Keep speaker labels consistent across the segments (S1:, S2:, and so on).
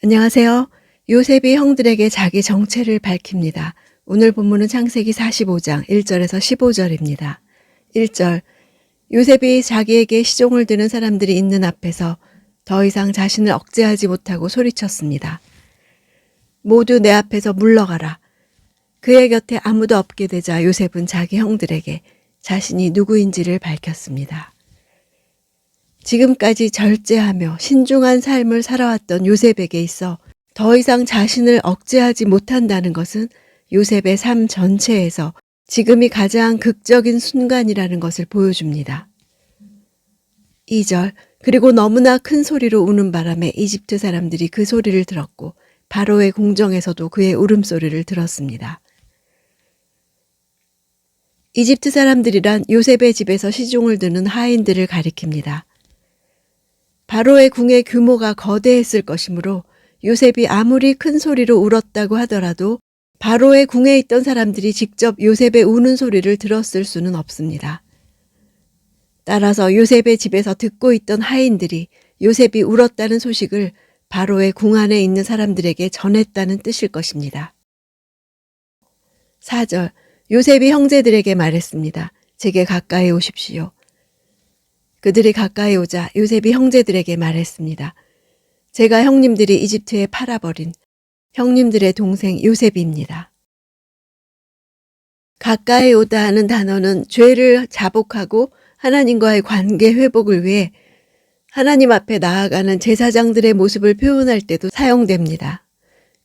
S1: 안녕하세요. 요셉이 형들에게 자기 정체를 밝힙니다. 오늘 본문은 창세기 45장 1절에서 15절입니다. 1절 요셉이 자기에게 시종을 드는 사람들이 있는 앞에서 더 이상 자신을 억제하지 못하고 소리쳤습니다. 모두 내 앞에서 물러가라. 그의 곁에 아무도 없게 되자 요셉은 자기 형들에게 자신이 누구인지를 밝혔습니다. 지금까지 절제하며 신중한 삶을 살아왔던 요셉에게 있어 더 이상 자신을 억제하지 못한다는 것은 요셉의 삶 전체에서 지금이 가장 극적인 순간이라는 것을 보여줍니다. 2절 그리고 너무나 큰 소리로 우는 바람에 이집트 사람들이 그 소리를 들었고 바로의 궁정에서도 그의 울음소리를 들었습니다. 이집트 사람들이란 요셉의 집에서 시종을 드는 하인들을 가리킵니다. 바로의 궁의 규모가 거대했을 것이므로 요셉이 아무리 큰 소리로 울었다고 하더라도 바로의 궁에 있던 사람들이 직접 요셉의 우는 소리를 들었을 수는 없습니다. 따라서 요셉의 집에서 듣고 있던 하인들이 요셉이 울었다는 소식을 바로의 궁 안에 있는 사람들에게 전했다는 뜻일 것입니다. 4절 요셉이 형제들에게 말했습니다. 제게 가까이 오십시오. 그들이 가까이 오자 요셉이 형제들에게 말했습니다. 제가 형님들이 이집트에 팔아버린 형님들의 동생 요셉입니다. 가까이 오다 하는 단어는 죄를 자복하고 하나님과의 관계 회복을 위해 하나님 앞에 나아가는 제사장들의 모습을 표현할 때도 사용됩니다.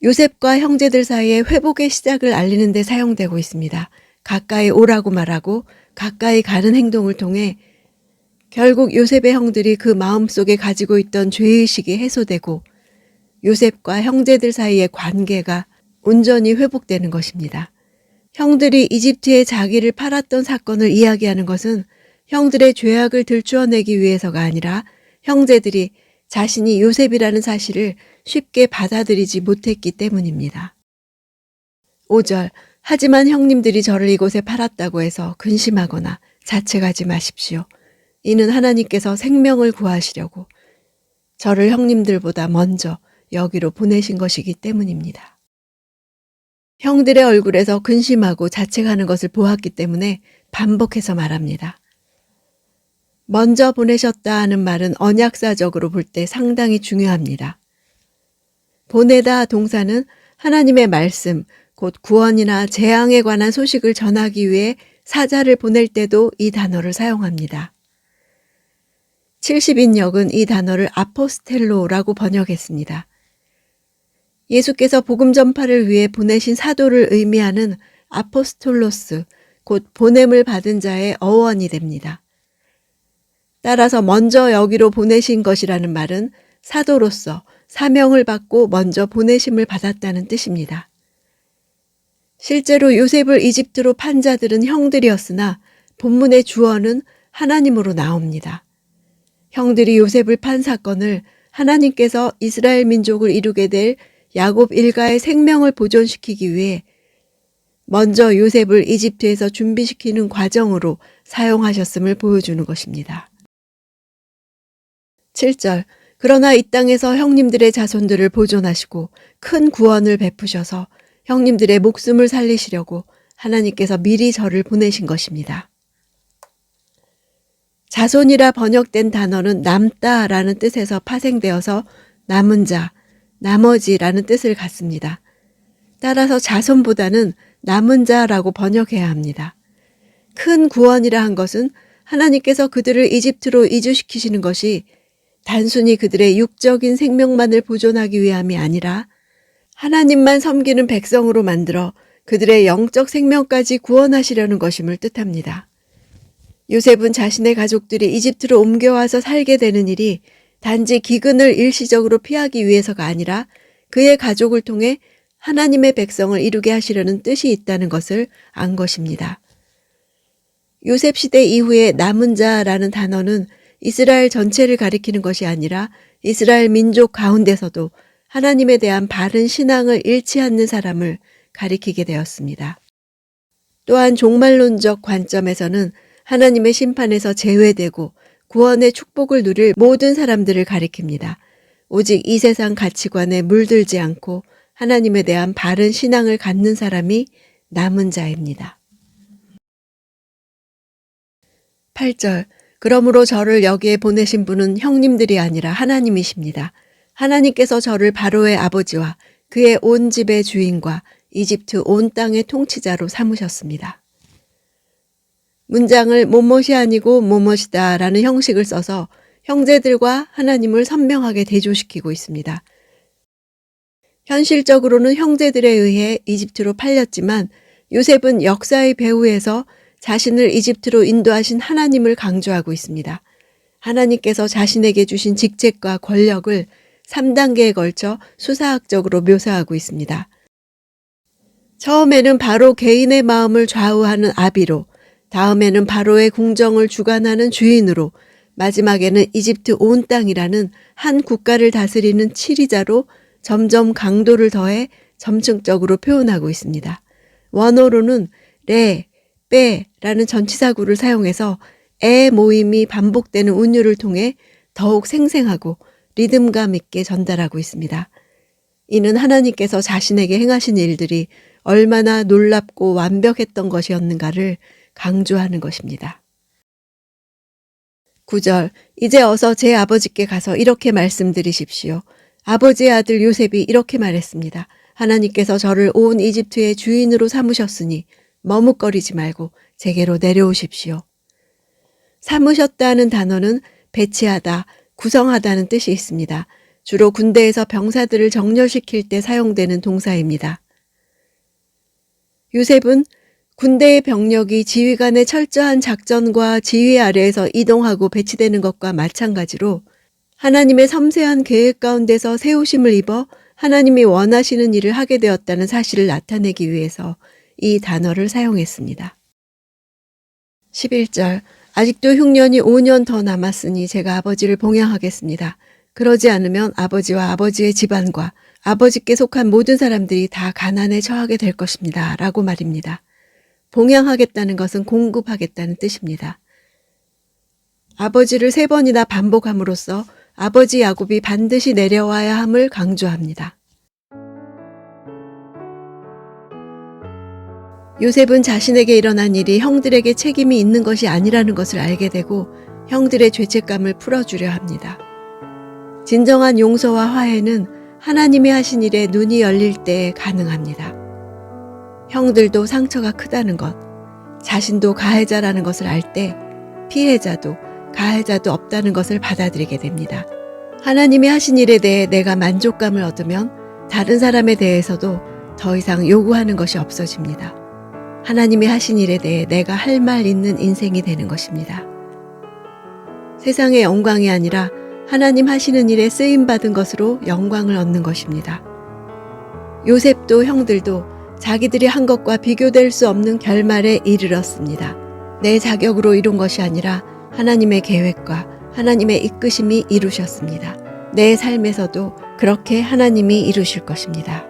S1: 요셉과 형제들 사이의 회복의 시작을 알리는 데 사용되고 있습니다. 가까이 오라고 말하고 가까이 가는 행동을 통해 결국 요셉의 형들이 그 마음속에 가지고 있던 죄의식이 해소되고 요셉과 형제들 사이의 관계가 온전히 회복되는 것입니다. 형들이 이집트에 자기를 팔았던 사건을 이야기하는 것은 형들의 죄악을 들추어내기 위해서가 아니라 형제들이 자신이 요셉이라는 사실을 쉽게 받아들이지 못했기 때문입니다. 5절 하지만 형님들이 저를 이곳에 팔았다고 해서 근심하거나 자책하지 마십시오. 이는 하나님께서 생명을 구하시려고 저를 형님들보다 먼저 여기로 보내신 것이기 때문입니다. 형들의 얼굴에서 근심하고 자책하는 것을 보았기 때문에 반복해서 말합니다. 먼저 보내셨다 하는 말은 언약사적으로 볼 때 상당히 중요합니다. 보내다 동사는 하나님의 말씀, 곧 구원이나 재앙에 관한 소식을 전하기 위해 사자를 보낼 때도 이 단어를 사용합니다. 70인역은 이 단어를 아포스텔로라고 번역했습니다. 예수께서 복음 전파를 위해 보내신 사도를 의미하는 아포스톨로스, 곧 보냄을 받은 자의 어원이 됩니다. 따라서 먼저 여기로 보내신 것이라는 말은 사도로서 사명을 받고 먼저 보내심을 받았다는 뜻입니다. 실제로 요셉을 이집트로 판 자들은 형들이었으나 본문의 주어는 하나님으로 나옵니다. 형들이 요셉을 판 사건을 하나님께서 이스라엘 민족을 이루게 될 야곱 일가의 생명을 보존시키기 위해 먼저 요셉을 이집트에서 준비시키는 과정으로 사용하셨음을 보여주는 것입니다. 7절 그러나 이 땅에서 형님들의 자손들을 보존하시고 큰 구원을 베푸셔서 형님들의 목숨을 살리시려고 하나님께서 미리 저를 보내신 것입니다. 자손이라 번역된 단어는 남다라는 뜻에서 파생되어서 남은 자, 나머지라는 뜻을 갖습니다. 따라서 자손보다는 남은 자라고 번역해야 합니다. 큰 구원이라 한 것은 하나님께서 그들을 이집트로 이주시키시는 것이 단순히 그들의 육적인 생명만을 보존하기 위함이 아니라 하나님만 섬기는 백성으로 만들어 그들의 영적 생명까지 구원하시려는 것임을 뜻합니다. 요셉은 자신의 가족들이 이집트로 옮겨와서 살게 되는 일이 단지 기근을 일시적으로 피하기 위해서가 아니라 그의 가족을 통해 하나님의 백성을 이루게 하시려는 뜻이 있다는 것을 안 것입니다. 요셉 시대 이후에 남은 자라는 단어는 이스라엘 전체를 가리키는 것이 아니라 이스라엘 민족 가운데서도 하나님에 대한 바른 신앙을 잃지 않는 사람을 가리키게 되었습니다. 또한 종말론적 관점에서는 하나님의 심판에서 제외되고 구원의 축복을 누릴 모든 사람들을 가리킵니다. 오직 이 세상 가치관에 물들지 않고 하나님에 대한 바른 신앙을 갖는 사람이 남은 자입니다. 8절. 그러므로 저를 여기에 보내신 분은 형님들이 아니라 하나님이십니다. 하나님께서 저를 바로의 아버지와 그의 온 집의 주인과 이집트 온 땅의 통치자로 삼으셨습니다. 문장을 뭐뭇이 아니고 뭐뭇이다 라는 형식을 써서 형제들과 하나님을 선명하게 대조시키고 있습니다. 현실적으로는 형제들에 의해 이집트로 팔렸지만 요셉은 역사의 배후에서 자신을 이집트로 인도하신 하나님을 강조하고 있습니다. 하나님께서 자신에게 주신 직책과 권력을 3단계에 걸쳐 수사학적으로 묘사하고 있습니다. 처음에는 바로 개인의 마음을 좌우하는 아비로, 다음에는 바로의 궁정을 주관하는 주인으로, 마지막에는 이집트 온 땅이라는 한 국가를 다스리는 치리자로 점점 강도를 더해 점층적으로 표현하고 있습니다. 원어로는 레, 빼라는 전치사구를 사용해서 에 모임이 반복되는 운율을 통해 더욱 생생하고 리듬감 있게 전달하고 있습니다. 이는 하나님께서 자신에게 행하신 일들이 얼마나 놀랍고 완벽했던 것이었는가를 강조하는 것입니다. 9절. 이제 어서 제 아버지께 가서 이렇게 말씀드리십시오. 아버지의 아들 요셉이 이렇게 말했습니다. 하나님께서 저를 온 이집트의 주인으로 삼으셨으니 머뭇거리지 말고 제게로 내려오십시오. 삼으셨다는 단어는 배치하다, 구성하다는 뜻이 있습니다. 주로 군대에서 병사들을 정렬시킬 때 사용되는 동사입니다. 요셉은 군대의 병력이 지휘관의 철저한 작전과 지휘 아래에서 이동하고 배치되는 것과 마찬가지로 하나님의 섬세한 계획 가운데서 세우심을 입어 하나님이 원하시는 일을 하게 되었다는 사실을 나타내기 위해서 이 단어를 사용했습니다. 11절. 아직도 흉년이 5년 더 남았으니 제가 아버지를 봉양하겠습니다. 그러지 않으면 아버지와 아버지의 집안과 아버지께 속한 모든 사람들이 다 가난에 처하게 될 것입니다. 라고 말입니다. 봉양하겠다는 것은 공급하겠다는 뜻입니다. 아버지를 3번이나 반복함으로써 아버지 야곱이 반드시 내려와야 함을 강조합니다. 요셉은 자신에게 일어난 일이 형들에게 책임이 있는 것이 아니라는 것을 알게 되고 형들의 죄책감을 풀어주려 합니다. 진정한 용서와 화해는 하나님이 하신 일에 눈이 열릴 때 가능합니다. 형들도 상처가 크다는 것, 자신도 가해자라는 것을 알 때 피해자도 가해자도 없다는 것을 받아들이게 됩니다. 하나님이 하신 일에 대해 내가 만족감을 얻으면 다른 사람에 대해서도 더 이상 요구하는 것이 없어집니다. 하나님이 하신 일에 대해 내가 할 말 있는 인생이 되는 것입니다. 세상의 영광이 아니라 하나님 하시는 일에 쓰임받은 것으로 영광을 얻는 것입니다. 요셉도 형들도 자기들이 한 것과 비교될 수 없는 결말에 이르렀습니다. 내 자격으로 이룬 것이 아니라 하나님의 계획과 하나님의 이끄심이 이루셨습니다. 내 삶에서도 그렇게 하나님이 이루실 것입니다.